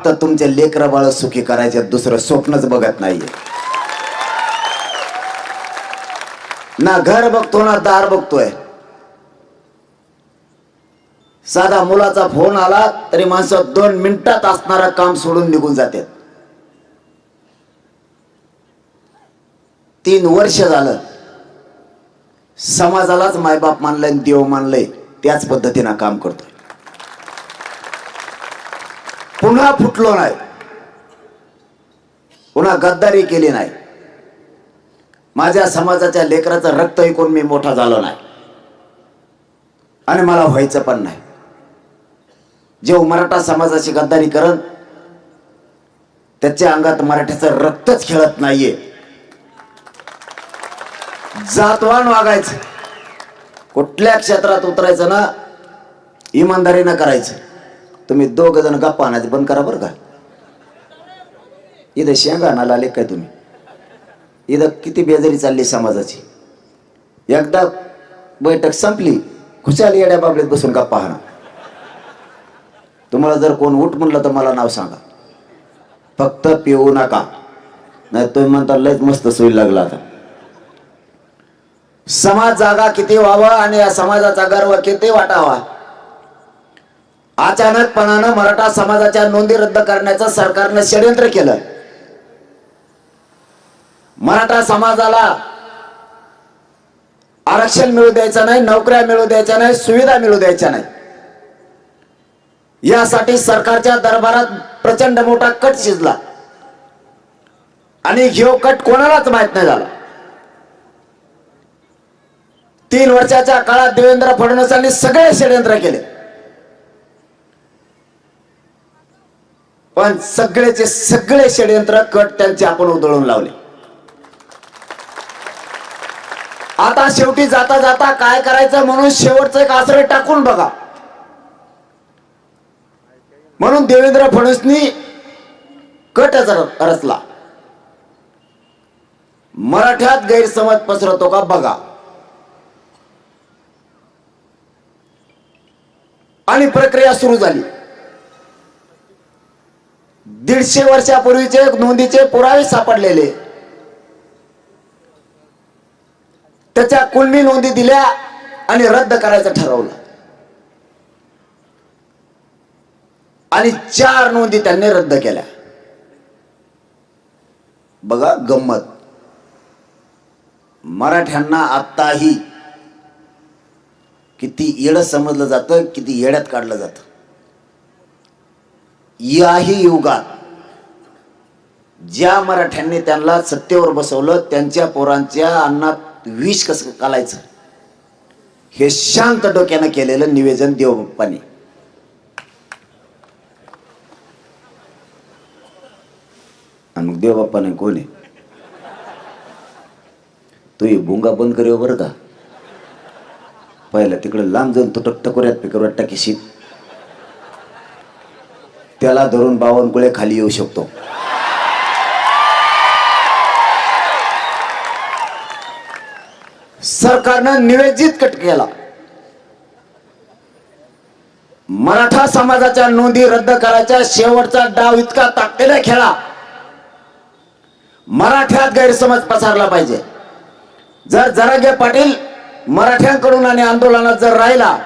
फक्त तुमचे लेकरं बाळ सुखी करायचे, दुसरं स्वप्नच बघत नाहीये. ना घर बघतो ना दार बघतोय. साधा मुलाचा फोन आला तरी माणसं 2 मिनिटात असणारं काम सोडून निघून जातात. 3 वर्ष झालं समाजालाच मायबाप मानलंय, देव मानलंय, त्याच पद्धतीनं काम करतोय. पुन्हा फुटलो नाही, पुन्हा गद्दारी केली नाही. माझ्या समाजाच्या लेकराचं रक्त ऐकून मी मोठा झालो नाही आणि मला व्हायचं पण नाही. जे मराठा समाजाची गद्दारी करन त्याच्या अंगात मराठ्याचं रक्तच खेळत नाहीये. जातवान वागायचं, कुठल्या क्षेत्रात उतरायचं ना इमानदारीनं करायचं. तुम्ही 2 जण गप्पा आणायचं बंद करा बरं का. इथं शेंगा आणायला आले काय तुम्ही? इथं किती बेजारी चालली समाजाची. एकदा बैठक संपली, खुशाल येड्या बाबडीत बसून गप्पा हाणा. तुम्हाला जर कोण उठ म्हणलं तर मला नाव सांगा, फक्त पिऊ नका. नाही तुम्ही म्हणता लयच मस्त सोयी लागला. आता समाज जागा किती व्हावा आणि या समाजाचा गर्व किती वाटावा. अचानकपणानं मराठा समाजाच्या नोंदी रद्द करण्याचं सरकारनं षडयंत्र केलं. मराठा समाजाला आरक्षण मिळू द्यायचं नाही, नोकऱ्या मिळू द्यायच्या नाही, सुविधा मिळू द्यायच्या नाही. यासाठी सरकारच्या दरबारात प्रचंड मोठा कट शिजला आणि ह्यो कट कोणालाच माहित नाही झाला. 3 वर्षाच्या काळात देवेंद्र फडणवीसांनी सगळे षडयंत्र केले, पण सगळेचे सगळे षडयंत्र कट त्यांचे आपण उधळून लावले. आता शेवटी जाता जाता काय करायचं म्हणून शेवटचं एक आश्रय टाकून बघा म्हणून देवेंद्र फडणवीसनी कट रचला. मराठ्यात गैरसमज पसरतो का बघा. आणि प्रक्रिया सुरू झाली. 150 वर्षापूर्वीचे नोंदीचे पुरावे सापडलेले, त्याच्या कुणबी नोंदी दिल्या आणि रद्द करायचं ठरवलं. आणि 4 नोंदी त्यांनी रद्द केल्या. बघा गंमत. मराठ्यांना आताही किती येड समजलं जातं, किती येड्यात काढलं जातं. याही युगात ज्या मराठ्यांनी त्यांना सत्तेवर बसवलं त्यांच्या पोरांच्या अन्नात विष कसं घालायचं हे शांत डोक्यानं केलेलं निवेदन देवबाप्पांनी. आणि मग देवबाप्पाने कोण आहे? तू ही भुंगा बंद करेव बरं का. पहिला तिकडे लांब जाऊन तो टकोऱ्यात पिकऱ्यात टाकीशीत, त्याला धरून 52 कुळे खाली येऊ शकतो. सरकारनं निवेदित कट केला. मराठा समाजाच्या नोंदी रद्द करायचा शेवटचा डाव इतका ताकदीने खेळा, मराठ्यात गैरसमज पसरला पाहिजे. जर जरांगे पाटील मराठ्यांकडून आणि आंदोलनात जर राहिला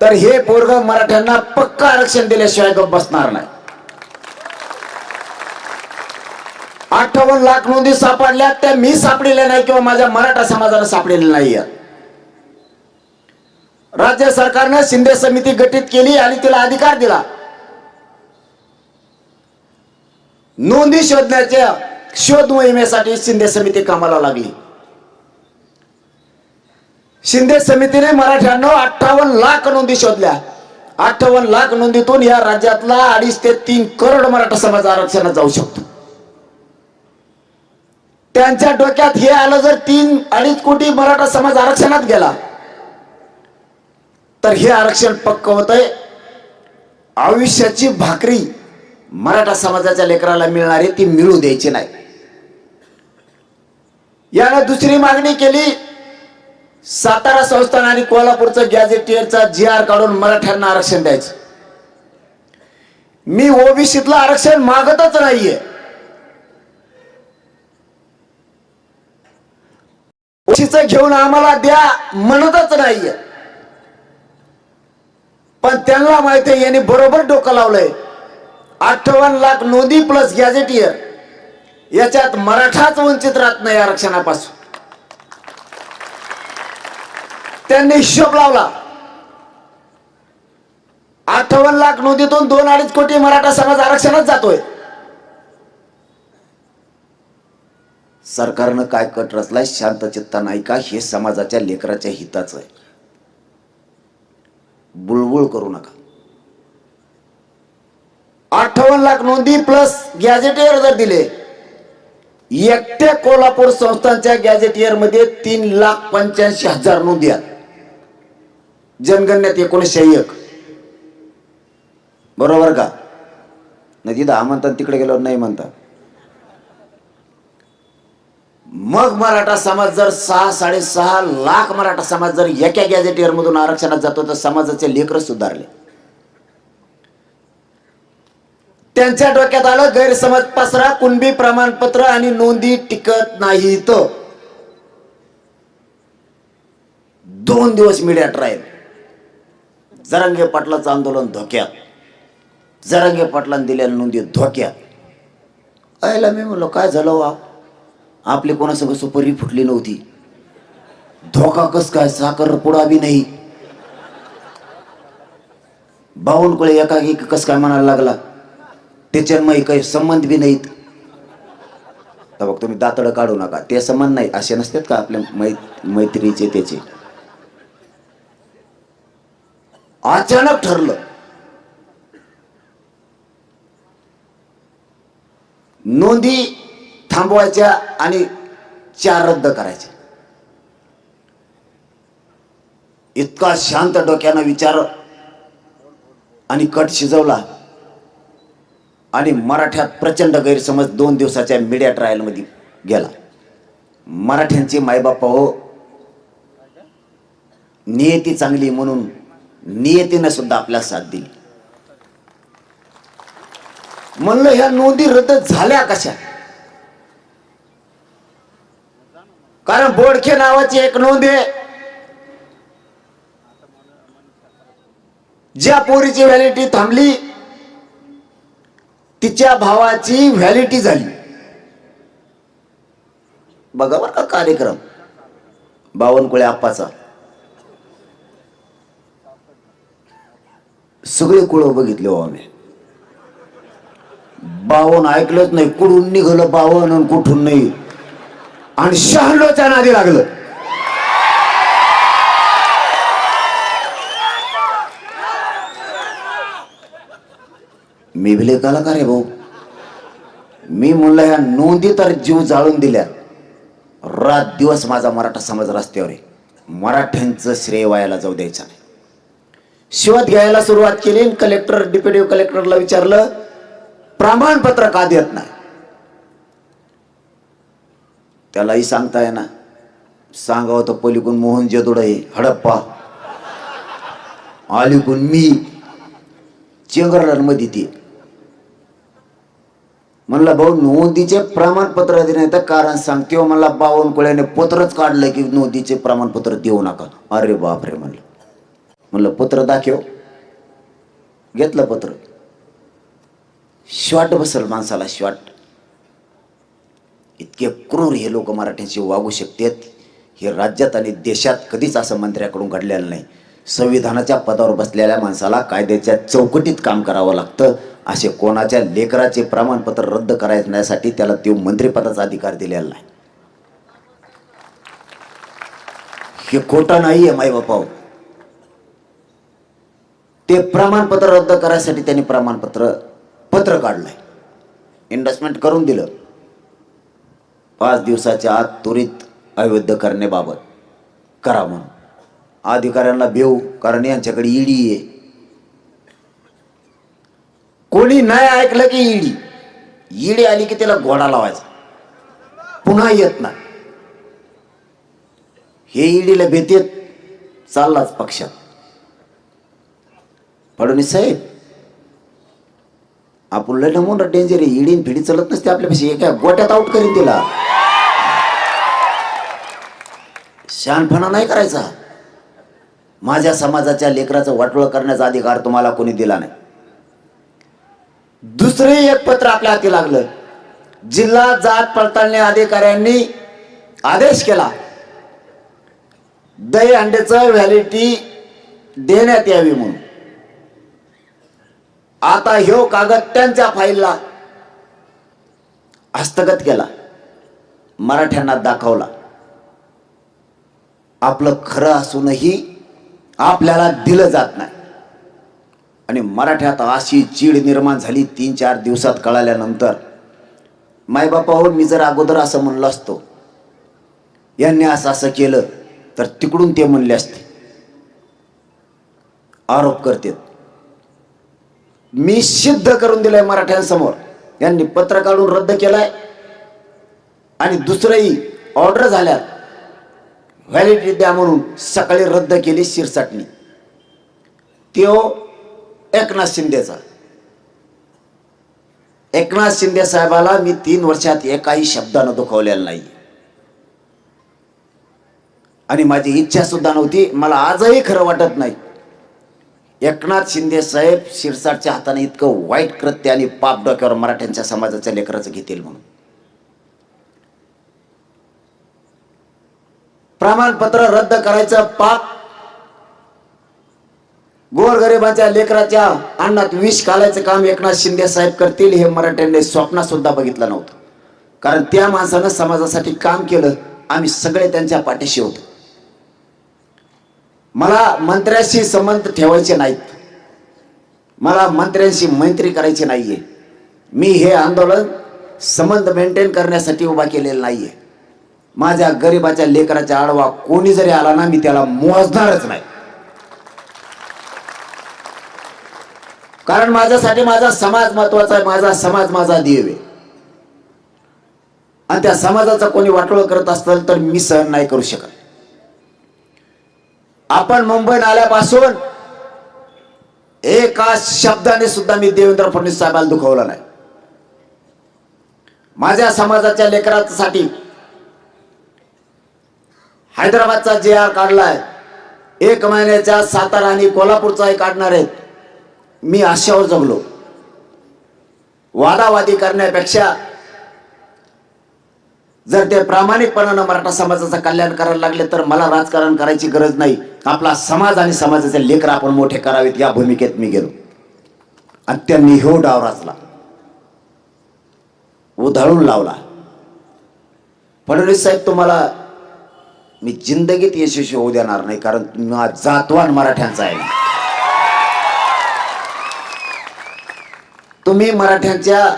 तर हे पोरग मराठ्यांना पक्का आरक्षण दिल्याशिवाय गप्प बसणार नाही. 58 लाख नोंदी सापडल्या, त्या मी सापडलेल्या नाही किंवा माझ्या मराठा समाजाने सापडलेल्या नाही. राज्य सरकारने शिंदे समिती गठीत केली आणि तिला अधिकार दिला. नोंदी शोधण्याच्या शोध मोहिमेसाठी शिंदे समिती कामाला लागली. शिंदे समितीने मराठ्यांना 58 लाख नोंदी शोधल्या. 58 लाख नोंदीतून या राज्यातला 2.5 ते 3 करोड मराठा समाज आरक्षणात जाऊ शकतो. त्यांच्या डोक्यात हे आलं, जर 3-2.5 कोटी मराठा समाज आरक्षणात गेला तर हे आरक्षण पक्क होतंय. आयुष्याची भाकरी मराठा समाजाच्या लेकराला मिळणारी ती मिळू द्यायची नाही. यानं दुसरी मागणी केली, सातारा संस्थान आणि कोल्हापूरचं गॅझेटियरचा GR काढून मराठ्यांना आरक्षण द्यायचं. मी ओबीसीतलं आरक्षण मागतच नाहीये. ओबीसीचं घेऊन आम्हाला द्या म्हणतच नाहीये. पण त्यांना माहिती आहे यांनी बरोबर डोकं लावलंय. 58 लाख नोंदी प्लस गॅजेटियर, याच्यात मराठाच वंचित राहत नाही आरक्षणापासून. त्यांनी हिशोब लावला. 58 लाख नोंदीतून 2-2.5 कोटी मराठा समाज आरक्षणात जातोय. सरकारनं काय कट रचलाय? शांत चित्ता नाही का? हे समाजाच्या लेकराच्या हिताचं आहे. बुळबुळ करू नका. 58 लाख नोंदी प्लस गॅजेटियर जर दिले, एकट्या कोल्हापूर संस्थांच्या गॅजेटियर मध्ये 3,85,000 नोंदी आहेत. जनगणनेत 1901. बरोबर का? नाही तिथं हा म्हणतात, तिकडे गेल्यावर नाही म्हणतात. मग मराठा समाज जर 6-6.5 लाख मराठा समाज जर एका गॅजेटियर मधून आरक्षणात जातो तर समाजाचे लेकर सुधारले. त्यांच्या डोक्यात आलं गैरसमज पसरा, कुणबी प्रमाणपत्र आणि नोंदी टिकत नाहीत. 2 दिवस मीडिया ट्रायल. जरांगे पाटलाचं आंदोलन धोक्यात, जरांगे पाटलांनी दिलेल्या नोंदी धोक्यात. आयला मी म्हणलो काय झालं वा? आपली कोणासंग सुपारी फुटली नव्हती, धोका कस काय? साखर पुडा बी नाही, बावनकुळे एकाकी कस काय म्हणायला लागला? त्याच्यामध्ये काही संबंध बी नाहीत. तर बघ तुम्ही दातड काढू नका, ते संबंध नाही असे नसतात का आपल्या मैत्रीचे त्याचे. अचानक ठरलं नोंदी थांबवायच्या आणि 4 रद्द करायच्या. इतका शांत डोक्यानं विचार आणि कट शिजवला आणि मराठ्यात प्रचंड गैरसमज 2 दिवसाच्या मीडिया ट्रायल मध्ये गेला. मराठ्यांची मायबापा हो, नियती चांगली म्हणून नियतीनं सुद्धा आपल्याला साथ दिली. म्हणलं ह्या नोंदी रद्द झाल्या कशा? कारण बोडखे नावाची एक नोंद आहे, ज्या पोरीची व्हॅलिडिटी थांबली तिच्या भावाची व्हॅलिडिटी झाली. बघा बरं का कार्यक्रम बावनकुळे आप्पाचा. सगळे कुळं बघितले हो आम्ही. बावन ऐकलंच नाही, कुठून निघालं बावन आणि कुठून नाही, आणि 96च्या नादी लागलं. मी भिले कलाकार आहे भाऊ. मी म्हणलं ह्या नोंदी तर जीव जाळून दिल्या. रात दिवस माझा मराठा समाज रस्त्यावर आहे. मराठ्यांचं श्रेय वायाला जाऊ द्यायचं नाही. शोध घ्यायला सुरुवात केली. कलेक्टर डेप्युटी कलेक्टरला विचारलं प्रमाणपत्र का देत नाही? त्यालाही सांगता येणार. सांगावं तर पलीकडून मोहन जेदुड आहे, हडप्पा, अलीकडून मी चेंगरलांमध्ये ती. म्हणलं भाऊ नोंदीचे प्रमाणपत्र देणे तर कारण सांगते हो. मला बावनकुळ्याने पत्रच काढलं की नोंदीचे प्रमाणपत्र देऊ नका. अरे बापरे म्हणलं पत्र दाखव. घेतलं पत्र. शॉट बसल माणसाला, शॉट. इतके क्रूर हे लोक मराठ्यांशी वागू शकतात हे राज्यात आणि देशात कधीच असं मंत्र्याकडून घडलेलं नाही. संविधानाच्या पदावर बसलेल्या माणसाला कायद्याच्या चौकटीत काम करावं लागतं. असे कोणाच्या लेकराचे प्रमाणपत्र रद्द करण्यासाठी त्याला तो मंत्रिपदाचा अधिकार दिलेला नाही. हे खोटं नाही आहे माई बापा. ते प्रमाणपत्र रद्द करायसाठी त्यांनी पत्र काढलंय, इन्व्हेस्टमेंट करून दिलं. 5 दिवसाच्या आत त्वरित अवैध करण्याबाबत करा म्हणून अधिकाऱ्यांना भेऊ, कारण यांच्याकडे ईडी आहे. कोणी नाही ऐकलं की ईडी आली की त्याला घोडा लावायचा, पुन्हा येत नाही. हे ईडीला भीतीत चाललाच पक्षात. फडणवीस साहेब आपण लय नमून डेंजर आहे, इडीन फिडी चलत नसते आपल्यापाशी, एका गोट्यात आउट करीन तिला. शहाणपणा नाही करायचा. माझ्या समाजाच्या लेकराचं वाटोळं करण्याचा अधिकार तुम्हाला कोणी दिला नाही. दुसरे एक पत्र आपल्या हाती लागलं. जिल्हा जात पडताळणी अधिकाऱ्यांनी आदेश केला दही अंड्याचं व्हॅलिडिटी देण्यात यावी म्हणून. आता ह्यो कागद त्यांच्या फाईलला हस्तगत केला, मराठ्यांना दाखवला. आपलं खरं असूनही आपल्याला दिलं जात नाही. आणि मराठ्यात अशी चीड निर्माण झाली 3-4 दिवसात कळाल्यानंतर. मायबापावर मी जर अगोदर असं म्हणलं असतो, यांनी असं केलं, तर तिकडून ते म्हणले असते. आरोप करते. मी सिद्ध करून दिलंय मराठ्यांसमोर. यांनी पत्र काढून रद्द केलाय आणि दुसरंही ऑर्डर झाल्यात व्हॅलिडिटी द्या म्हणून सकाळी रद्द केली शिरसाटणी. त्यो एकनाथ शिंदेचा. एकनाथ शिंदे साहेबाला मी 3 वर्षात एकाही शब्दानं दुखवलेला नाही आणि माझी इच्छा सुद्धा नव्हती. मला आजही खरं वाटत नाही एकनाथ शिंदे साहेब शिरसाटच्या हाताने इतकं वाईट कृत्य आणि पाप डोक्यावर मराठ्यांच्या समाजाच्या लेकराचं घेतील म्हणून. प्रमाणपत्र रद्द करायचं पाप, गोरगरिबांच्या लेकराच्या अन्नात विष घालायचं काम एकनाथ शिंदे साहेब करतील हे मराठ्यांनी स्वप्नात सुद्धा बघितलं नव्हतं. कारण त्या माणसानं समाजासाठी काम केलं. आम्ही सगळे त्यांच्या पाठीशी होतो. मला मंत्र्याशी संबंध ठेवायचे नाहीत, मला मंत्र्यांशी मैत्री करायची नाहीये. मी हे आंदोलन संबंध मेंटेन करण्यासाठी उभा केलेलं नाहीये. माझ्या गरिबाच्या लेकराच्या आडवा कोणी जरी आला ना, मी त्याला मोजणारच नाही. कारण माझ्यासाठी माझा समाज महत्वाचा आहे. माझा समाज माझा देव आहे आणि त्या समाजाचा कोणी वाटोळं करत असेल तर मी सहन नाही करू शकत. आपण मुंबईत आल्यापासून एका शब्दाने सुद्धा मी देवेंद्र फडणवीस साहेबांना दुखवलं नाही. माझ्या समाजाच्या लेकरांसाठी हैदराबादचा JR काढलाय, 1 महिन्याच्या सातारा आणि कोल्हापूरचाही काढणार आहेत. मी आशावर जगलो. वादावादी करण्यापेक्षा जर ते प्रामाणिकपणानं मराठा समाजाचं कल्याण करायला लागले तर मला राजकारण करायची गरज नाही. आपला समाज आणि समाजाचे लेकर आपण मोठे करावेत या भूमिकेत मी गेलो आणि त्यांनी ह्यो डाव रचला, उधळून लावला. फडणवीस साहेब, तुम्हाला मी जिंदगीत यशस्वी होऊ देणार नाही, कारण तुम्ही जातवान मराठ्यांचा आहे. तुम्ही मराठ्यांच्या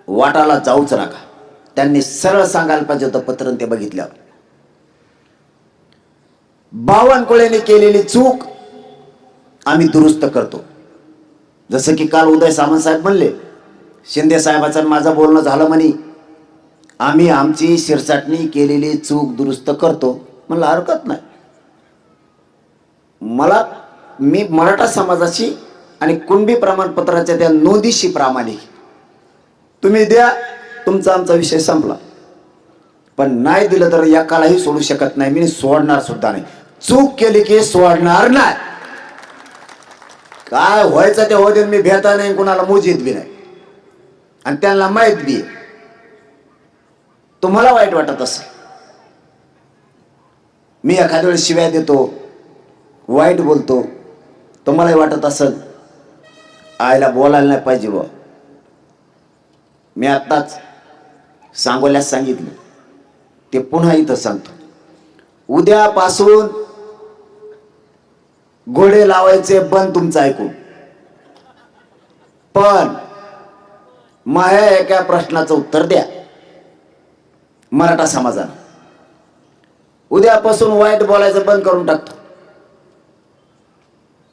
वाटाला जाऊच नका. त्यांनी सरळ सांगायला पाहिजे होतं पत्र ते बघितल्यावर. बावनकुळेने केलेली चूक आम्ही दुरुस्त करतो. जसं की काल उदय सामंत साहेब म्हणले, शिंदे साहेबाचं माझं बोलणं झालं म्हणे, आम्ही आमची शिरसाटणी केलेली चूक दुरुस्त करतो. म्हणलं हरकत नाही. मी मराठा समाजाची आणि कुणबी प्रमाणपत्राच्या त्या नोंदीशी प्रामाणिक. तुम्ही द्या, तुमचा आमचा विषय संपला. पण नाही दिलं तर एकालाही सोडू शकत नाही. मी सोडणार सुद्धा नाही. चूक केली की सोडणार नाही. काय व्हायचं ते होऊ दे. मी भेटा नाही, कुणाला मोजीत बी नाही आणि त्यांना माहित बी. तुम्हाला वाईट वाटत असेल, मी एखाद्या वेळेस शिव्या देतो, वाईट बोलतो, तुम्हालाही वाटत असेल आईला बोलायला नाही पाहिजे बुवा. मी आत्ताच सांगोल्यास सांगितलं, ते पुन्हा इथं सांगतो. उद्यापासून घोडे लावायचे बंद तुमचं ऐकून. पण माझ्या एका प्रश्नाचं उत्तर द्या. मराठा समाजानं उद्यापासून वाईट बोलायचं बंद करून टाकतो.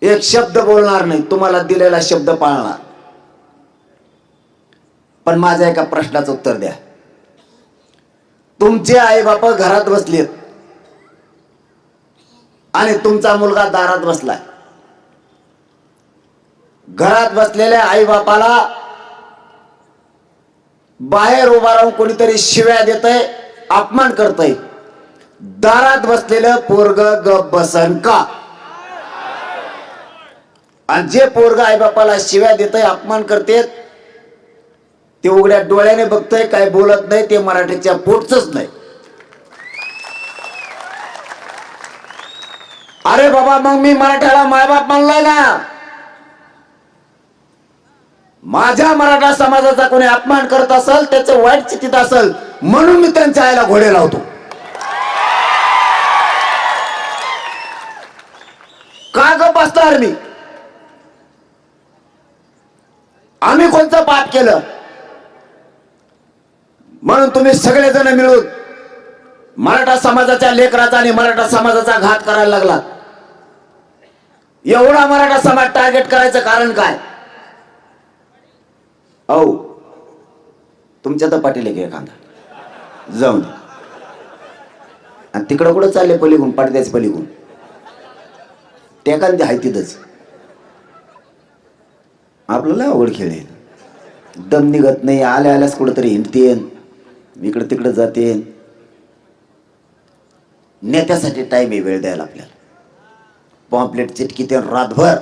एक शब्द बोलणार नाही, तुम्हाला दिलेला शब्द पाळणार. पण माझ्या एका प्रश्नाचं उत्तर द्या. तुमचे आई बाप घरात बसलेत आणि तुमचा मुलगा दारात बसलाय. घरात बसलेल्या आई बापाला बाहेर उभा राहून कोणीतरी शिव्या देतय, अपमान करतय. दारात बसलेलं पोरग गप बसन का? आणि जे पोरग आई बापाला शिव्या देतय, अपमान करते, ते उघड्या डोळ्याने बघतय, काय बोलत नाही, ते मराठीच्या पोटच नाही. अरे बाबा, मग मी मराठ्याला मायबाप मानलाय ना. माझ्या मराठा समाजाचा कोणी अपमान करत असेल, त्याचं वाईट चित्त असेल, म्हणून मी त्यांच्या आईला घोडे लावतो. का गप असणार मी? आम्ही कोणतं पाप केलं म्हणून तुम्ही सगळेजण मिळून मराठा समाजाच्या लेकराचा आणि मराठा समाजाचा घात करायला लागला? एवढा मराठा समाज टार्गेट करायचं कारण काय? औ तुमच्या तर पाठीला घे एखादा जाऊन, आणि तिकडं कुठं चालले पलीकडून, पाठद्याच पलीकडून टेकांती आहे तिथंच. आपल्याला आवड खेळेल, दम निघत नाही, आल्या आल्यास कुठंतरी हिंडतेन, इकडं तिकडं जातेन. नेत्यासाठी टाइम आहे, वेळ द्यायला आपल्याला. पॉम्पलेट चिटकी ते रातभर,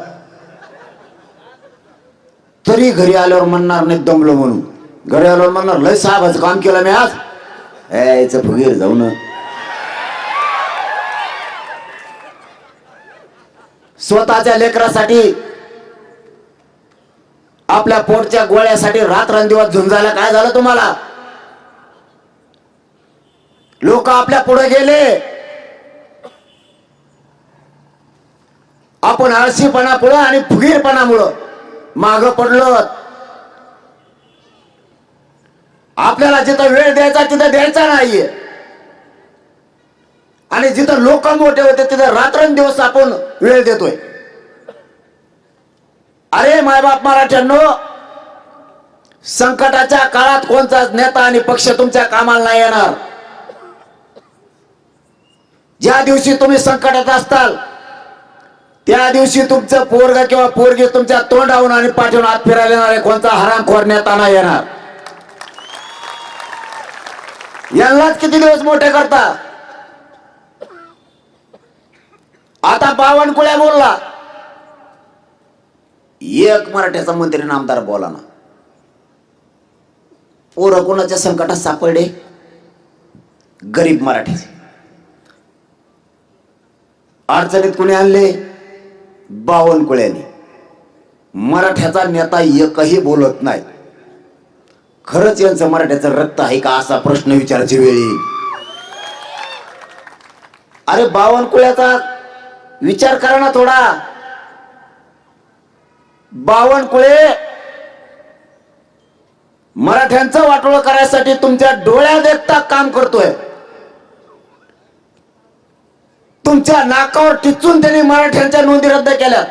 तरी घरी आल्यावर म्हणणार नाही दमलो म्हणून. घरी आल्यावर म्हणणार लय साहेबाचं काम केलं मी आज. याचं फुगीर जाऊन स्वतःच्या लेकरासाठी, आपल्या पोटच्या गोळ्यासाठी रात्रंदिवस झुंजायला काय झालं तुम्हाला? लोक आपल्या पुढे गेले, आपण आळशीपणामुळं आणि फुगीरपणामुळं मागं पडलो. आपल्याला जिथं वेळ द्यायचा तिथं द्यायचा नाहीये, आणि जिथं लोक मोठे होते तिथं रात्रंदिवस आपण वेळ देतोय. अरे मायबाप मराठ्यांनो, संकटाच्या काळात कोणताच नेता आणि पक्ष तुमच्या कामाला नाही येणार. ज्या दिवशी तुम्ही संकटात असताल त्या दिवशी तुमचं पोरग किंवा पोरगी तुमच्या तोंडावून आणि पाठवून हात फिरायला येणार आहे. कोणता हरामखोर नेता नाही येणार. यांनाच किती दिवस मोठे करता? आता बावनकुळ्या बोलला, एक मराठ्याचा मंत्री नामदार बोला ना. पोरं कोणाच्या संकटात सापडले? गरीब मराठ्याचे. अडचणीत कुणी आणले? बावनकुळ्याने. मराठ्याचा नेता एकही बोलत नाही. खरंच यांचं मराठ्याचं रक्त आहे का असा प्रश्न विचारायची वेळ येईल. अरे बावनकुळ्याचा विचार करा ना थोडा. बावनकुळे मराठ्यांचं वाटोळं करायसाठी तुमच्या डोळ्यात देखता काम करतोय. तुमच्या नाकावर टिचून त्यांनी मराठ्यांच्या नोंदी रद्द केल्या.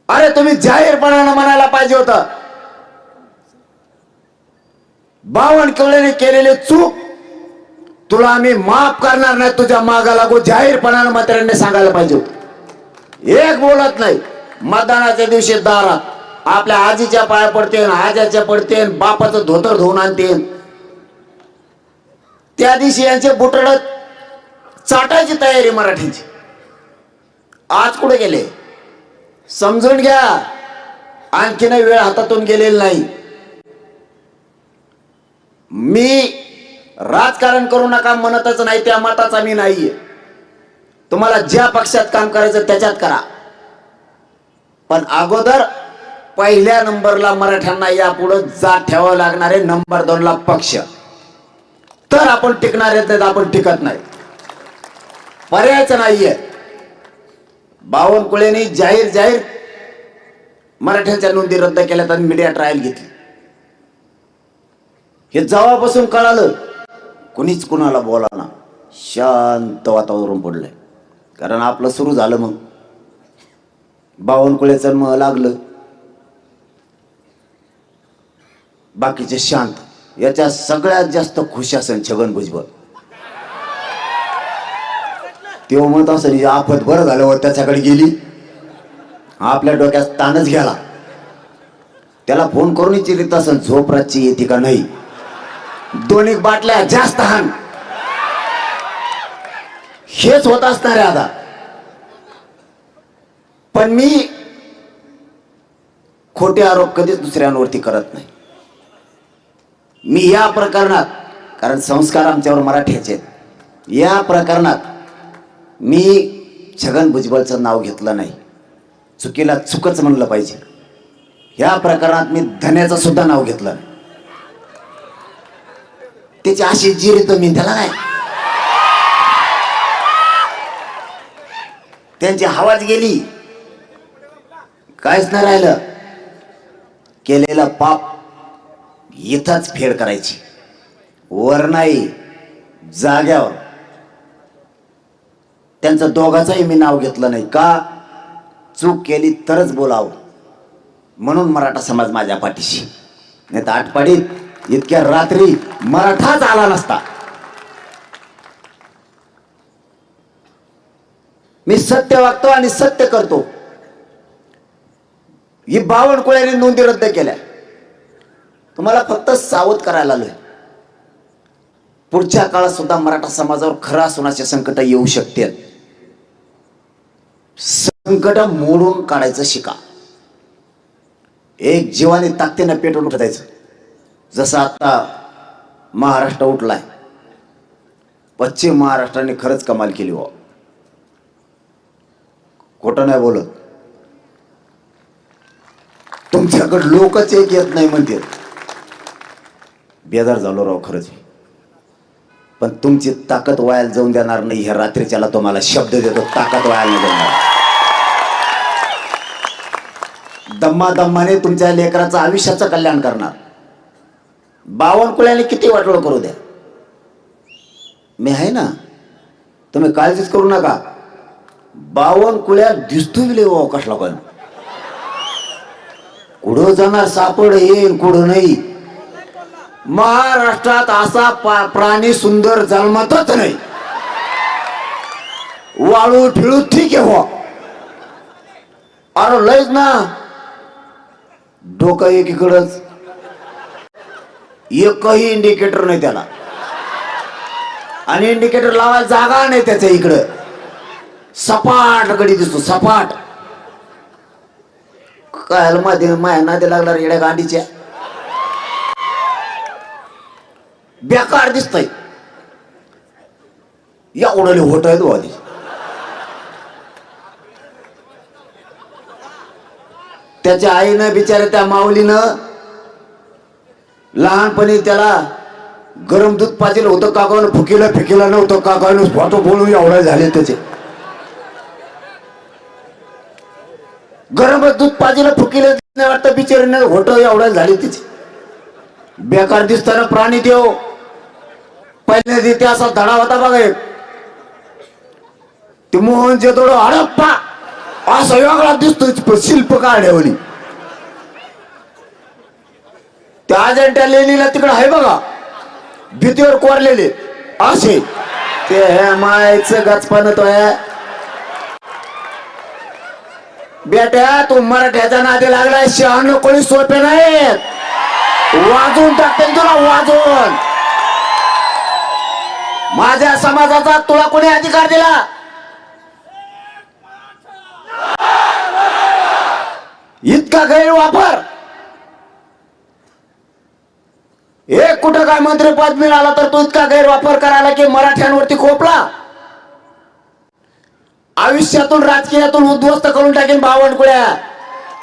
अरे तुम्ही जाहीरपणानं म्हणायला पाहिजे होतं, बावनकुळेने केलेली चूक तुला आम्ही माफ करणार नाही, तुझ्या मागा लागू. जाहीरपणानं मंत्र्यांनी सांगायला पाहिजे होतं. एक बोलत नाही. मतदानाच्या दिवशी दारात आपल्या आजीच्या पाया पडतेन, आजाच्या पडतेन, बापाचं धोतर धुवून आणतेन. त्या दिवशी यांचे बुटड चाटायची तयारी मराठीची. आज कुठे गेले समजून घ्या. आणखीन वेळ हातातून गेलेला नाही. मी राजकारण करू नका म्हणतच नाही, त्या मताचा मी नाहीये. तुम्हाला ज्या पक्षात काम करायचं त्याच्यात करा, पण अगोदर पहिल्या नंबरला मराठ्यांना यापुढे जात ठेवावं लागणार आहे. नंबर 2 ला पक्ष. तर आपण टिकणार आहेत, नाही आपण टिकत नाही. पर्यायच नाहीये. बावनकुळेने जाहीर मराठ्यांच्या नोंदी रद्द केल्यात आणि मीडिया ट्रायल घेतली. हे जेव्हापासून कळालं कोणीच कुणाला बोला ना, शांत वातावरण पडलंय. कारण आपलं सुरू झालं. मग बावनकुळेचं मग लागलं, बाकीचे शांत. याच्या सगळ्यात जास्त खुश असेल छगन भुजबळ. तेव्हा म्हणत असेल आफत बरं झालं व त्याच्याकडे गेली. आपल्या डोक्यात ताणच गेला. त्याला फोन करून विचारित असेल झोप रातची येते का नाही. 2 बाटल्या जास्त हाण. हेच होत असणार आहे आता. पण मी खोटे आरोप कधीच दुसऱ्यांवरती करत नाही. मी या प्रकरणात, कारण संस्कार आमच्यावर मराठ्याचे आहेत, या प्रकरणात मी छगन भुजबळचं नाव घेतलं नाही. चुकीला चुकच म्हणलं पाहिजे. या प्रकरणात मी धन्याचं सुद्धा नाव घेतलं नाही. त्याची अशी जिरतो मी त्याला नाही. त्यांची हवाच गेली, काहीच नाही राहिलं. केलेलं पाप इथंच फेड करायची, वर नाही, जाग्यावर. त्यांचं दोघांचंही मी नाव घेतलं नाही. का? चूक केली तरच बोलावं म्हणून मराठा समाज माझ्या पाठीशी. नाही तर आटपाडीत इतक्या रात्री मराठाच आला नसता. मी सत्य वागतो आणि सत्य करतो. ही बावनकुळ्यांनी नोंदी रद्द केल्या. तुम्हाला फक्त सावध करायला आलोय. पुढच्या काळात सुद्धा मराठा समाजावर खरा सोनाचे संकट येऊ शकते. संकट मोडून काढायचं शिका. एक जीवाने ताकदीनं पेटून उठायचं. जसं आता महाराष्ट्र उठलाय, पश्चिम महाराष्ट्राने खरंच कमाल केली हो. खोटं नाही बोलत. तुमच्याकडे लोकच एक येत नाही म्हणते. बेजार झालो राव खरंच. पण तुमची ताकद वायाला जाऊन देणार नाही. ह्या रात्रीच्याला तुम्हाला शब्द देतो, ताकद वायाला नाही देणार. दम्माने तुमच्या लेकराचं आयुष्याचं कल्याण करणार. बावनकुळ्याने किती वाटोळ करू द्या, मी आहे ना. तुम्ही काळजीच करू नका. बावनकुळ्या दिसतो बी लेवा कसला पण. कुठं जाणार सापड येईल, कुठं नाही. महाराष्ट्रात असा प्राणी सुंदर जन्मतच नाही. वाळू फिळू ठीक आहे हो. अरे लयच ना. डोकं एकीकडच, एकही इंडिकेटर नाही त्याला. आणि इंडिकेटर लावायला जागा नाही त्याच्या इकडं. सपाट गडी दिसतो, सपाट. काय मध्ये माया नादी लागला येड्या गांडीच्या. बेकार दिसतय. या उडले होत आहेत वादी. त्याच्या आईनं बिचारे त्या माऊलीनं लहानपणी त्याला गरम दूध पाजिलं होतं काकानं, फुकीला फिकीला नव्हतं काकानं. फोटो बोलून एवढे झाले त्याचे. गरम दूध पाजिलं फुकीला नाही वाटतं बिचारीने, होतं एवढे झाले त्याचे. बेकार दिसताना प्राणी देव. पहिल्या दिवशी असा धडा होता बघा एक. ते मोहन जोदडो हडप्पा असा वेगळा दिसतो शिल्प काढल्यावली. त्या अजंठा लेणीला तिकडे आहे बघा, भीतीवर कोरलेले असे. ते हे मायचं गचपण तो आहे. बेट्या तू मराठ्याच्या नादी लागलाय. शहाणं कोणी सोपे नाहीत. वाजवून टाकते तुला, वाजवून. माझ्या समाजाचा तुला कोणी अधिकार दिला? इतका गैरवापर. एक कुठं काय मंत्रीपद मिळाला तर तू इतका गैरवापर करायला की मराठ्यांवरती खोपला. आयुष्यातून राजकीयातून उद्ध्वस्त करून टाकेन बावनकुळ्या.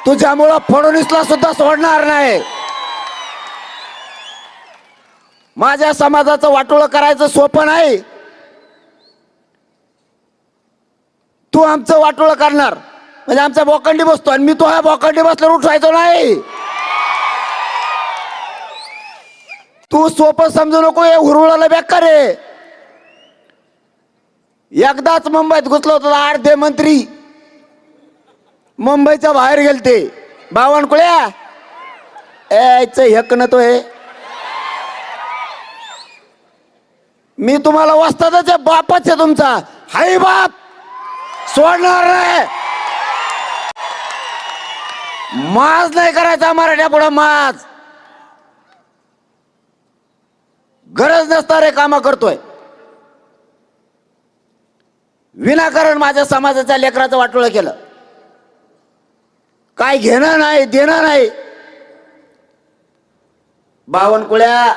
तुझ्यामुळं फडणवीसला सुद्धा सोडणार नाही. माझ्या समाजाचं वाटोळं करायचं सोपं नाही. तू आमचं वाटोळं करणार म्हणजे आमचा बोकंडी बसतो आणि मी तो ह्या बोकंडी बसल्यावर उठवायचो नाही. तू सोपं समजू नको. हे हुरवळाला बेकार रे. एकदाच मुंबईत घुसलो होतो, अर्धे मंत्री मुंबईच्या बाहेर गेलते. बावनकुळ्या यायचं हेक न तो हे. मी तुम्हाला वस्तादच बापच आहे तुमचा. हाय बाप सोडणार नाही. माज नाही करायचा मराठ्या पुढं माज. गरज नसता रे कामं करतोय. विनाकारण माझ्या समाजाच्या लेकराचं वाटोळं केलं. काय घेणं नाही देणं नाही. बावनकुळ्या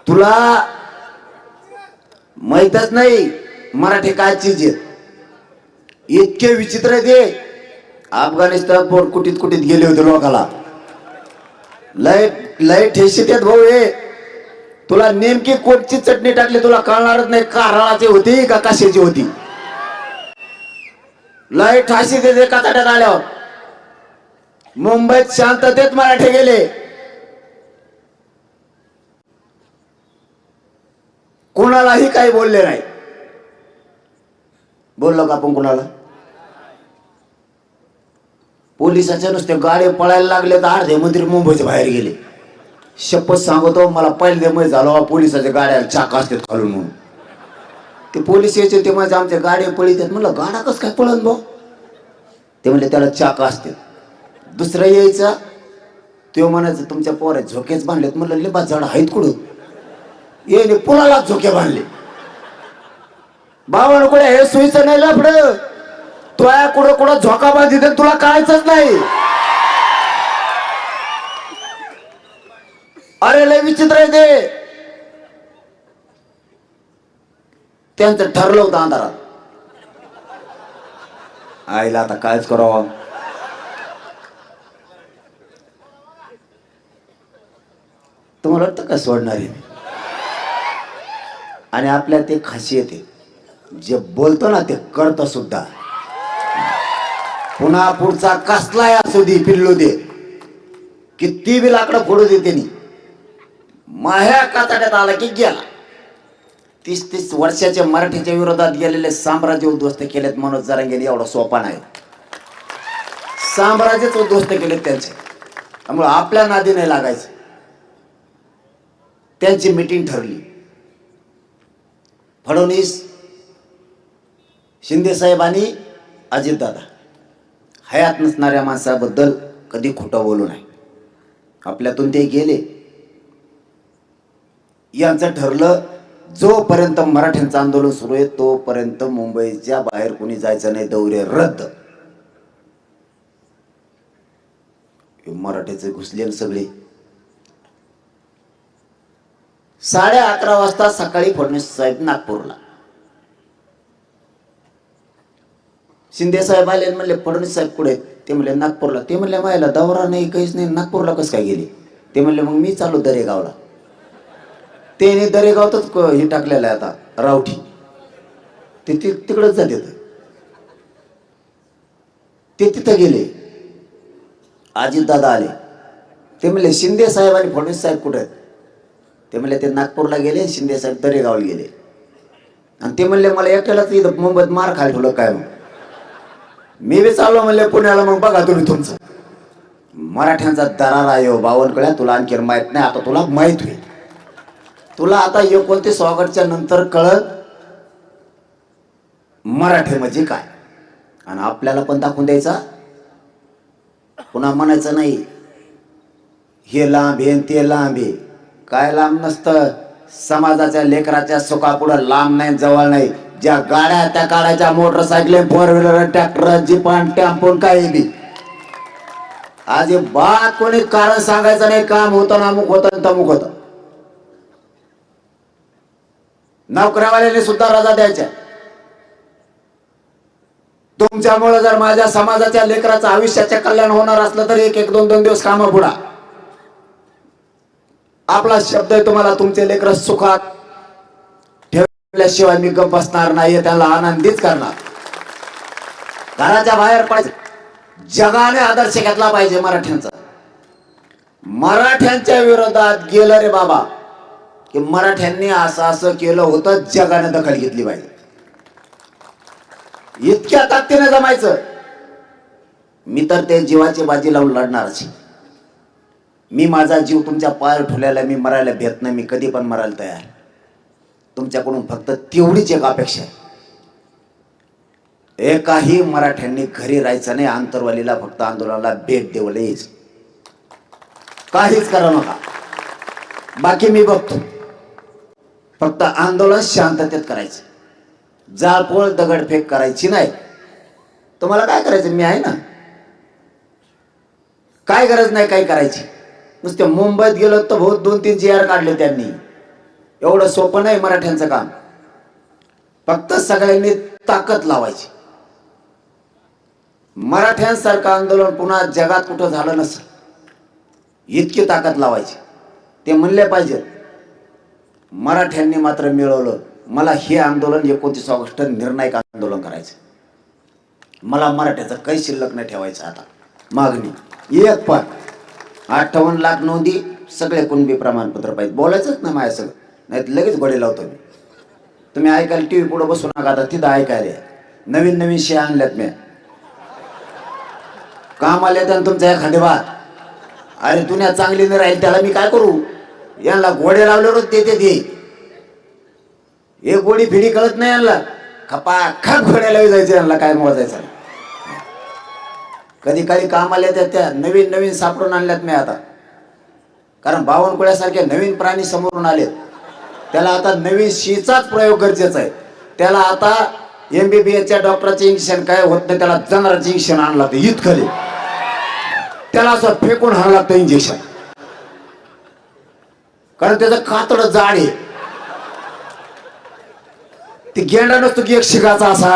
तुला माहीतच नाही मराठी काय चीज आहे. इतके विचित्र आहे ते. अफगाणिस्तान पोट कुटीत कुटीत गेले होते लोकाला. लय लय ठेशीत आहेत भाऊ हे. तुला नेमकी कोटची चटणी टाकली तुला कळणारच नाही कारळाची होती का कशाची होती. लय ठाशी देते कातड्यात आल्यावर. मुंबईत शांततेत मराठे गेले. कोणालाही काही बोलले नाही. बोललो का आपण कोणाला. पोलिसाच्या नुसते गाडी पळायला लागले तर अर्धे मंत्री मुंबईच्या बाहेर गेले. शपथ सांगतो मला पहिले मै झालो पोलिसाच्या गाड्या चाक असतात खालून म्हणून. ते पोलीस यायचे ते माझ्या आमच्या गाड्या पळीत आहेत. म्हणलं गाडा कस काय पळन भाऊ. ते म्हणले त्याला चाक असते. दुसरा यायचा तो म्हणायचं तुमच्या पोऱ्या झोकेच बांधलेत. म्हणलं लिंबा झाड आहेत कुठं. ये पुलाला झोके बांधले. बावनकुळे हे सुईचं नाही लफड. तुया कुठं कुठं झोका बांधित तुला कळायचंच नाही. अरे लय विचित्र आहे ते. त्यांचं ठरलं होतं अंधारात. आईला आता कायच करावं. तुम्हाला वाटतं का सोडणार आहे. आणि आपल्या ते खासियत आहे. जे बोलतो ना ते करतो सुद्धा. पुन्हा पुढचा कसलाय असू दे पिल्लू दे किती बी लाकडं फोडू दे त्यांनी. माह्या कातड्यात आला की गेला. 30-30 वर्षाच्या मराठीच्या विरोधात गेलेले साम्राज्य उद्ध्वस्त केलेत मनोज जरांगेने. एवढा सोपा नाही. साम्राज्यच उद्ध्वस्त केलेत त्यांचे. त्यामुळे आपल्या नादी नाही लागायचं. त्यांची मीटिंग ठरली. फडणवीस शिंदे साहेब आणि अजितदादा हयात नसणाऱ्या माणसाबद्दल कधी खोटं बोलू नये. आपल्यातून ते गेले. यांचं ठरलं जोपर्यंत मराठ्यांचं आंदोलन सुरू आहे तोपर्यंत मुंबईच्या बाहेर कोणी जायचं नाही. दौरे रद्द. मराठ्याचे घुसले सगळे. 11:30 वाजता सकाळी फडणवीस साहेब नागपूरला. शिंदे साहेब आले म्हणले फडणवीस साहेब कुठे. ते म्हणले नागपूरला. ते म्हणले मायला दौरा नाही काहीच नाही नागपूरला कसं काय गेले. ते म्हणले मग मी चालू दरेगावला. त्याने दरेगावतच हे टाकलेलं आहे आता रावठी. ते तिकडच जाते. ते तिथं गेले. अजितदादा आले. ते म्हणले शिंदे साहेब आणि फडणवीस साहेब कुठे आहेत. ते म्हणले ते नागपूरला गेले. शिंदे साहेब दरेगावला गेले. आणि ते म्हणले मला एकट्यालाच इथं मुंबईत मार खायला ठेवलं काय. मग मी बी चाललो म्हणले पुण्याला. मग बघा तुम्ही तुमचं. मराठ्यांचा दरार आहे बावनकुळ्या. तुला आणखी माहित नाही. आता तुला माहित होईल. तुला आता 29 ऑगस्टच्या नंतर कळत मराठी म्हणजे काय. आणि आपल्याला पण दाखवून द्यायचा. पुन्हा म्हणायचं नाही हे लांब हे ते लांब आहे. काय लांब नसतं. समाजाच्या लेकराच्या सुखापुढं लांब नाही जवळ नाही. ज्या गाड्या त्या काढायच्या मोटरसायकल 4 व्हीलर ट्रॅक्टर जीपन टेम्पोन काही बी. आज बात कोणी कारण सांगायचं नाही. काम होतं ना अमुक होतं तमुक होतं. नोकऱ्यावाल्याने सुद्धा रजा द्यायच्या. तुमच्यामुळे जर माझ्या समाजाच्या लेकराचं आयुष्याचे कल्याण होणार असलं तर 1-2 दिवस कामं बुडा. आपला शब्द आहे तुम्हाला. तुमचे लेकर सुखात ठेवल्याशिवाय मी गप्प बसणार नाही. त्याला आनंदीच करणार. घराच्या बाहेर पडायचं. जगाने आदर्श घेतला पाहिजे मराठ्यांचा. मराठ्यांच्या विरोधात गेलं रे बाबा की मराठ्यांनी असं असं केलं होतं. जगाने दखल घेतली पाहिजे. इतक्या ताकदीने जमायचं. मी तर ते जीवाची बाजी लावून लढणारच. मी माझा जीव तुमच्या पायावर ठेवलेला. मी मरायला भेट नाही. मी कधी पण मरायला तयार. तुमच्याकडून फक्त तेवढीच एक अपेक्षा आहे, एकाही मराठ्यांनी घरी राहायचं नाही, आंतरवालीला फक्त आंदोलनाला भेट देवलं यायचं, काहीच करा नका, बाकी मी बघतो. फक्त आंदोलन शांततेत करायचं, जाळपोळ दगडफेक करायची नाही. तुम्हाला काय करायचं, मी आहे ना, काय गरज नाही काही करायची. नुसते मुंबईत गेलो तर बहुत 2-3 GR काढले त्यांनी. एवढं सोपं नाही मराठ्यांचं काम. फक्त सगळ्यांनी ताकद लावायची. मराठ्यांसारखं आंदोलन पुन्हा जगात कुठं झालं नसेल, इतकी ताकद लावायची. ते म्हणले पाहिजे मराठ्यांनी मात्र मिळवलं. मला हे आंदोलन 29 ऑगस्ट निर्णायक आंदोलन करायचं. मला मराठ्याचं काही शिल्लक नाही ठेवायचं. आता मागणी एक पण 58 लाख नोंदी, सगळे कुणबी प्रमाणपत्र पाहिजे. बोलायचंच नाही माझ्या सगळं, नाही लगेच गोडे लावतो मी. तुम्ही ऐकायला टीव्ही पुढे बसू नका, आता तिथं ऐकायला नवीन नवीन शे आणल्यात मी. काम आले तर तुमच्या एखादी बात, अरे दुनिया चांगली नाही राहील त्याला मी काय करू. यांना गोडे लावल्यावरच देते ते. एक गोडी फिडी कळत नाही यांना, खपा खप घोड्याला जायचं, यांना काय मोजायचं. कधी काळी काम आले त्या नवीन नवीन सापडून आणल्यात मी आता. कारण बावनकुळ्यासारखे नवीन प्राणी समोरून आलेत. त्याला आता नवीन शीचाच प्रयोग गरजेचा आहे. त्याला आता MBBSच्या डॉक्टरचे इंजेक्शन काय होत नाही, त्याला जनावरांचे इंजेक्शन आणलं लागतं इतकं. त्याला असं फेकून हाणं लागतं इंजेक्शन, कारण त्याचं कातडं जाड आहे. ते गेंडा नसतो की एक शिकाचा असा,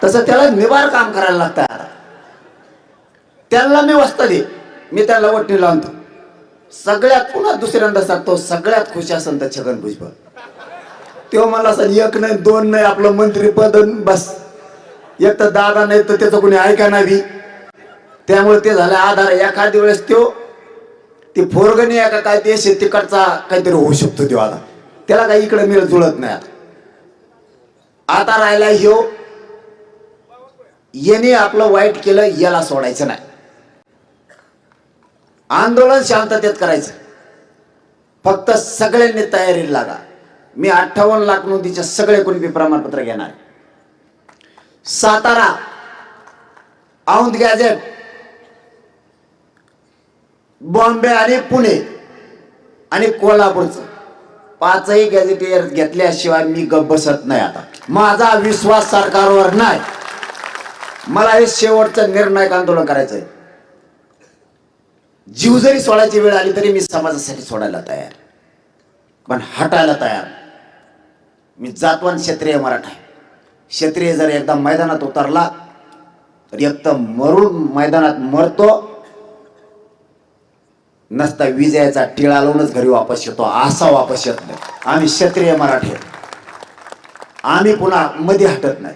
तसं त्याला निबार काम करायला लागतं. त्याला मी वस्तादी, मी त्याला वट्टी लावतो. सगळ्यात पुन्हा दुसऱ्यांदा सांगतो, सगळ्यात खुश असेल तर छगन भुजबळ. तेव्हा मला असं 1 नाही 2 नाही, आपलं मंत्रीपद बस. एक तर दादा नाही तर त्याचं कोणी ऐका नाही. त्यामुळे ते झालं आधार. एखाद्या वेळेस ती फोरगणी आहे का काय, ते शेतीकडचा काहीतरी होऊ शकतो तेव्हा. आता त्याला काही इकडे मिळत जुळत नाही. आता राहिला ह्यो, याने आपलं वाईट केलं, याला सोडायचं नाही. आंदोलन शांततेत करायचं. फक्त सगळ्यांनी तयारीला लागा. मी 58 लाख नोंदीचे सगळे कुणबी प्रमाणपत्र घेणार. सातारा, औंध गॅझेट, बॉम्बे आणि पुणे आणि कोल्हापूरचं 5ही गॅझेटियर घेतल्याशिवाय मी गप्प बसत नाही. आता माझा विश्वास सरकारवर नाही. मला हे शेवटचं निर्णायक आंदोलन करायचंय. जीव जरी सोडायची वेळ आली तरी मी समाजासाठी सोडायला तयार, पण हटायला तयार. मी जातवान क्षत्रिय मराठा आहे. क्षत्रिय जर एकदा मैदानात उतरला तर एक तर मरून मैदानात मरतो, नसता विजयाचा टिळा लावूनच घरी वापस येतो. असा वापस येत नाही. आम्ही क्षत्रिय मराठी, आम्ही पुन्हा मध्ये हटत नाही.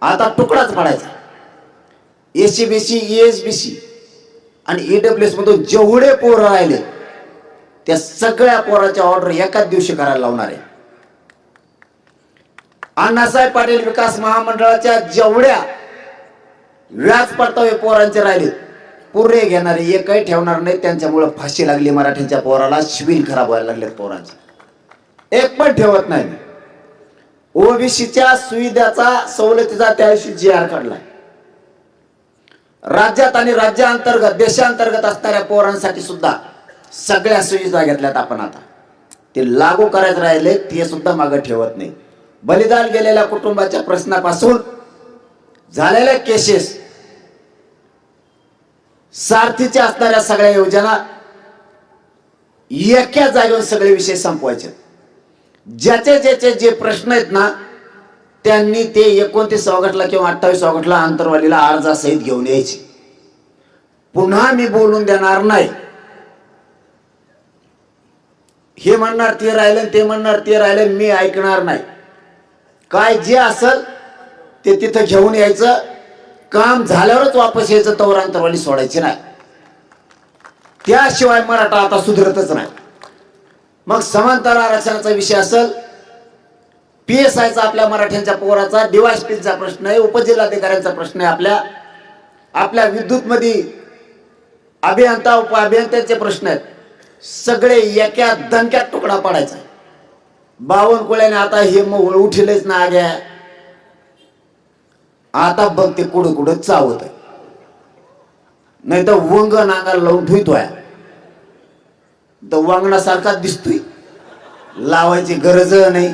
आता तुकडाच पडायचा. SC-BC, ES-BC आणि EWS मधून जेवढे पोरं राहिले त्या सगळ्या पोराच्या ऑर्डर एकाच दिवशी करायला लावणार आहे. अण्णासाहेब पाटील विकास महामंडळाच्या जेवढ्या व्याज परतावे पोरांचे राहिले पुरे घेणारे एकही ठेवणार नाही. त्यांच्यामुळे फाशी लागली मराठ्यांच्या पोराला. शिबिर खराब व्हायला लागले पोरांचे, एक पण ठेवत नाही. OBCच्या सुविधाचा सवलतीचा त्यादिवशी GR काढलाय. राज्यात आणि राज्यांतर्गत देशांतर्गत असणाऱ्या पोरांसाठी सुद्धा सगळ्या सुविधा घेतल्यात आपण. आता ते लागू करायचे राहिले, ते सुद्धा मागे ठेवत नाही. बलिदान गेलेल्या कुटुंबाच्या प्रश्नापासून झालेल्या केसेस, सारथीच्या असणाऱ्या सगळ्या योजना एका जागेवर सगळे विषय संपवायचे. ज्याचे ज्याचे जे प्रश्न आहेत ना, त्यांनी ते 29 ऑगस्टला किंवा 28 ऑगस्टला आंतरवालीला अर्जासहित घेऊन यायचे. पुन्हा मी बोलून देणार नाही. हे म्हणणार ते राहिले, ते म्हणणार ते राहिले, मी ऐकणार नाही. काय जे असेल ते तिथं घेऊन यायचं. काम झाल्यावरच वापस यायचं. तवर आंतरवाली सोडायची नाही. त्याशिवाय मराठा आता सुधरतच नाही. मग समांतर आरक्षणाचा विषय असेल, PSIचा आपल्या मराठ्यांच्या पोराचा, DYSPचा प्रश्न आहे, उपजिल्हाधिकाऱ्यांचा प्रश्न आहे, आपल्या विद्युत मध्ये अभियंता उप अभियंत्यांचे प्रश्न आहेत. सगळे एका दणक्यात तुकडा पाडायचा. बावनकुळ्याने आता हे मग उठलेच ना आग्या. आता बघ ते कुठं कुठं चावत आहे, नाही तर वंग नांगाला लावून ठेवतोय. तर वांगणासारखा दिसतोय, लावायची गरज नाही.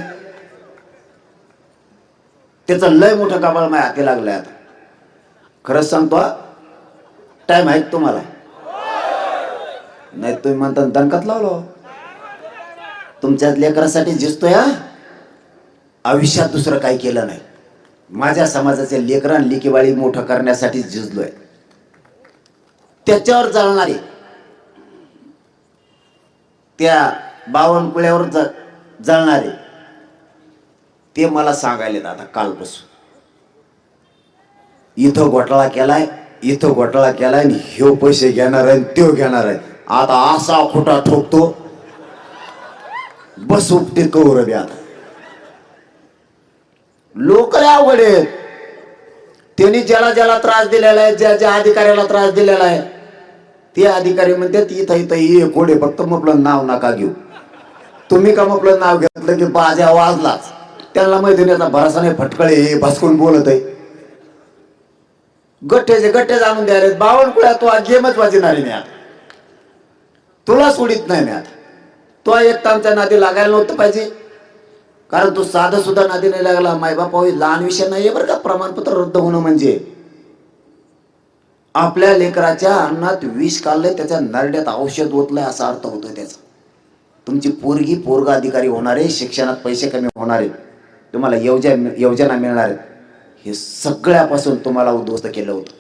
त्याचं लय मोठं कपाळ माझ्या हाती लागलंय आता. खरंच सांगतो, टाइम आहे तुम्हाला? नाही तुम्ही म्हणता दणकात लावलो. तुमच्याच लेकरासाठी झिजतोय. आयुष्यात दुसरं काही केलं नाही. माझ्या समाजाचे लेकरं आणि लेकीबाळी मोठं करण्यासाठी झिजलोय. त्याच्यावर जळणारे, त्या बावनकुळ्यावर जळणारे ते मला सांगायला आता कालपासून, इथं घोटाळा केलाय, इथं घोटाळा केलाय, आणि ह्यो पैसे घेणार आहे, त्यो घेणार आहे. आता असा खोटा ठोकतो, बस उपटे कौर बी. आता लोक अवघड आहेत. त्यांनी ज्याला ज्याला त्रास दिलेला आहे, ज्या ज्या अधिकाऱ्याला त्रास दिलेला आहे, ते अधिकारी म्हणतात इथं इथं ये कोडे, फक्त म्हटलं नाव नका घेऊ. तुम्ही का म्हटलं नाव घेतलं की बाजा वाजलाच. त्यांना माहिती नाही भरोसा नाही, फटकळे हे भसकून बोलत आहे. गठ्ठेचे गठ्ठे जाणून द्यायला बावनकुळ्या तो गेमच वाजणार मी आता. तुला सोडित नाही मी आता. तो एक आमच्या नादी लागायला नव्हतं पाहिजे, कारण तू साधं सुद्धा नादी नाही लागला. मायबापा लहान विषय नाहीये बरं का. प्रमाणपत्र रद्द होणं म्हणजे आपल्या लेकराच्या अन्नात विष काढलंय, त्याच्या नरड्यात औषध ओतलंय असा अर्थ होतोय त्याचा. तुमची पोरगी पोरगा अधिकारी होणार आहे, शिक्षणात पैसे कमी होणार आहेत, तुम्हाला योजना मिळणार आहेत. हे सगळ्यापासून तुम्हाला उद्ध्वस्त केलं होतं.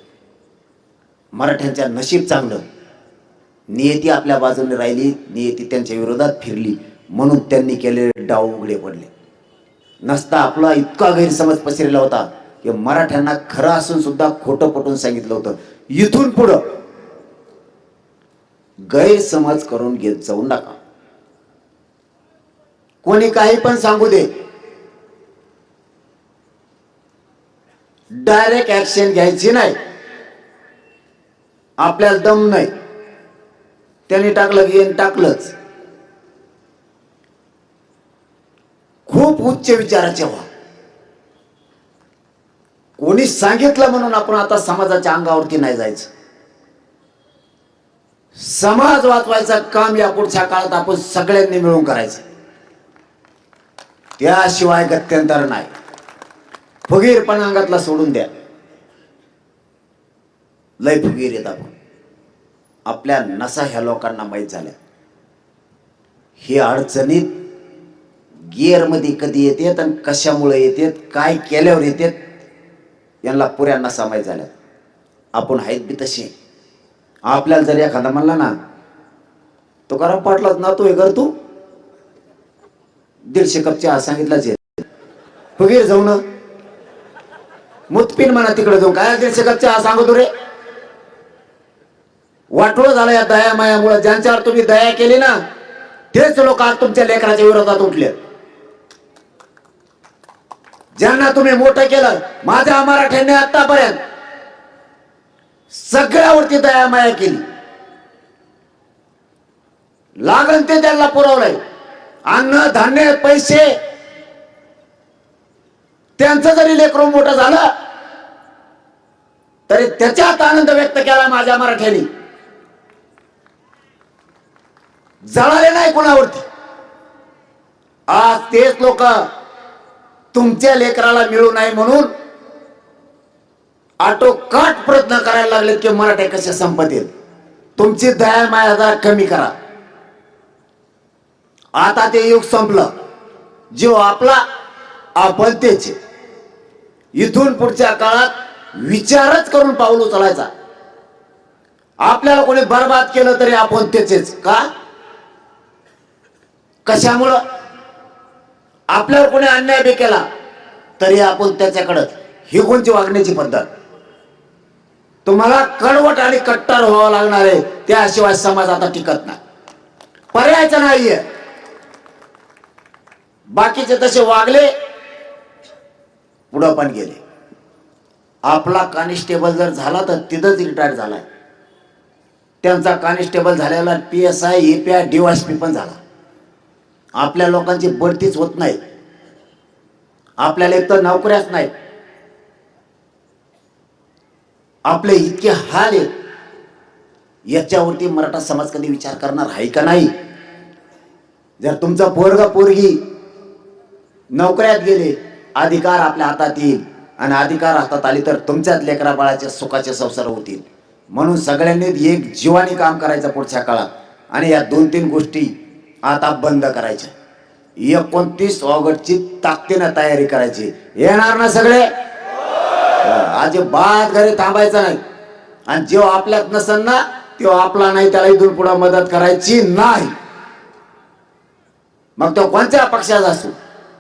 मराठ्यांच्या नशीब चांगलं, नियती आपल्या बाजूने राहिली, नियती त्यांच्या विरोधात फिरली, म्हणून त्यांनी केलेले डाव उघडे पडले. नसता आपला इतका गैरसमज पसरलेला होता की मराठ्यांना खरं असून सुद्धा खोटं पटून सांगितलं होतं. इथून पुढं गैरसमज करून घेत जाऊ नका. कोणी काही पण सांगू दे, डायरेक्ट ऍक्शन घ्यायची नाही. आपल्याला दम नाही, त्यांनी टाकलं की टाकलंच. खूप उच्च विचाराचे व्हा. कोणी सांगितलं म्हणून आपण आता समाजाच्या अंगावरती नाही जायचं. समाज वाचवायचं काम या पुढच्या काळात आपण सगळ्यांनी मिळून करायचं, त्याशिवाय गत्यंतर नाही. फुगीरपणा अंगातला सोडून द्या. लय फुगीर येत आपण. आपल्या नसा ह्या लोकांना माहीत झाल्या. हे अडचणीत गिअर मध्ये कधी येतात आणि कशामुळे येतात, काय केल्यावर येतात, यांना पुऱ्या नसा माहीत झाल्या. आपण आहेत बी तसे. आपल्याला जर एखादा म्हणला ना, तुकाराम पाटलाच ना तू हे कर, तू 150 कप चहा सांगितलाच फुगीर जाऊ न मुतपिन म्हणा तिकडे जाऊन, काय 150 कप चहा सांगतो रे. वाटोळ झालं या दया मायामुळे. ज्यांच्यावर तुम्ही दया केली ना, तेच लोक आज तुमच्या लेकराच्या विरोधात उठले. ज्यांना तुम्ही मोठं केलं, माझ्या मराठ्यांनी आतापर्यंत सगळ्यावरती दया माया केली, लागण ते त्यांना पुरवलंय. अन्न धान्य पैसे, त्यांचं जरी लेकरू मोठं झालं तरी त्याच्यात आनंद व्यक्त केला माझ्या मराठ्यांनी. जळाले नाही कोणावरती. आज तेच लोक तुमच्या लेकराला मिळू नाही म्हणून आटोकाट प्रयत्न करायला लागलेत की मराठे कसे संपतील. तुमची दया माया जरा कमी करा. आता ते युग संपलं. जीव आपला आपण त्याचे. इथून पुढच्या काळात विचारच करून पाऊल उचलायचा. आपल्याला कोणी बर्बाद केलं तरी आपण त्याचेच का? कशामुळं? आपल्यावर कोणी अन्याय बी केला तरी आपण त्याच्याकडं. ही कोणची वागण्याची पद्धत? तुम्हाला कडवट आणि कट्टर व्हावं लागणार आहे, त्याशिवाय समाज आता टिकत नाही. पर्यायच नाहीये. बाकीचे तसे वागले, पुढं पण गेले. आपला कॉन्स्टेबल जर झाला तर तिथंच रिटायर झालाय. त्यांचा कॉन्स्टेबल झालेला PSI EPI DYSP पण झाला. आपल्या लोकांची बढतीच होत नाही, आपल्याला एक तर नोकऱ्याच नाही, आपले इतके हाल आहेत. याच्यावरती मराठा समाज कधी विचार करणार आहे का नाही? जर तुमचा पोरगा पोरगी नोकऱ्यात गेले, अधिकार आपल्या हातात येईल, आणि अधिकार हातात आले तर तुमच्याच लेकरा बाळाच्या सुखाचे संसार होतील. म्हणून सगळ्यांनी एक जीवाने काम करायचं पुढच्या काळात, आणि या 2-3 गोष्टी आता बंद करायच्या. 29 ऑगस्टची ताकदीनं तयारी करायची. येणार ना सगळे? अजिबात घरी थांबायचं नाही. आणि जेव्हा आपल्यात नसेल ना तेव्हा आपला नाही त्याला इथून पुढे मदत करायची नाही. मग तो कोणत्या पक्षाचा असो,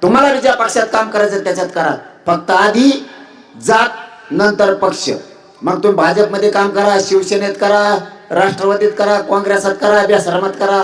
तुम्हाला ज्या पक्षात काम करायचं त्याच्यात करा. फक्त आधी जात नंतर पक्ष. मग तुम्ही भाजपमध्ये काम करा, शिवसेनेत करा, राष्ट्रवादीत करा, काँग्रेसात करा, बेसरमात करा,